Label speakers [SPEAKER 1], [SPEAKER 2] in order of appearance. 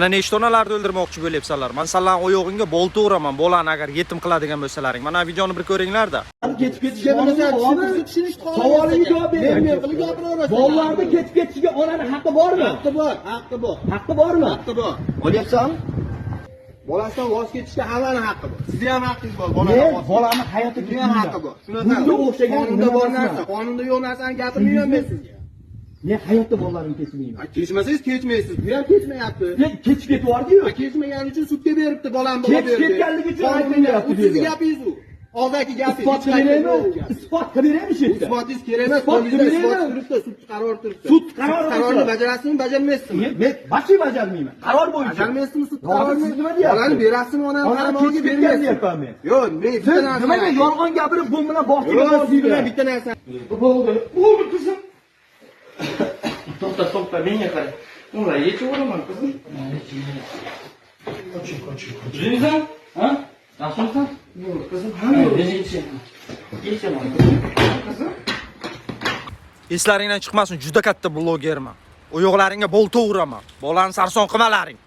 [SPEAKER 1] Mana nechta onalarni o'ldirmoqchi bo'lyapsanlar? Men sizlarning oyog'ingga bolta uraman, bolani agar yetim qiladigan bo'lsalaring. Mana videoni bir ko'ringlar-da.
[SPEAKER 2] Ketib ketishiga savolingga javob bering. Men qilib gapiraverasiz. Bolalarni ketib ketishiga onani haqqi bormi? Haqqi bor, haqqi bor. Haqqi bormi? Haqqi bor. Olyapsanmi? Bolasidan voz kechishga hammaning haqqi bor. Sizning ham haqqingiz bor. Bolani hayotiga ham haqqi bor. Bunga o'xshagan qonunda bor narsa, qonunda yo'q narsani gapirmayman men sizga. Men hayotda bolalarimni kechmayman. Kechmasangiz kechmaysiz. Bu ham kechmayapti. Kechib ketyapti-yu. Kechmagani uchun sudga beribdi bolam bola berdi. Kechib ketganligi uchun aytilyapti. Sizning gapingiz u. Og'zaki gapingiz. Isbot qilmaymi? Isbot qilmaymi shu yerda? Isbotingiz kerak emas. Qo'lingizda isbot turibdi, sud qaror turibdi. Sud qarorini bajarasizmi, bajarmaysizmi? Men bashi bajarmayman. Qaror bo'yicha. Bajarmaysizmi sud qarorini? Nima deyapsiz? Bolani berasizmi onani qaramog'iga bermayapman men. Yo'q, men bitta narsa. Nimaga yolg'on gapirib bu bilan bog'chiga bormayman bitta narsa. Bo'ldi qizim. To'xta, menga qara. Ular yechib o'raman qizim. Qo'chib. Ha? Yaxshimisan? Yo'q, qizim. Ha, yechaman. Qizim.
[SPEAKER 1] Eslaringdan chiqmasin, juda katta blogerman. Oyoqlaringga bolta uraman. Bolani sarson qilmalaring.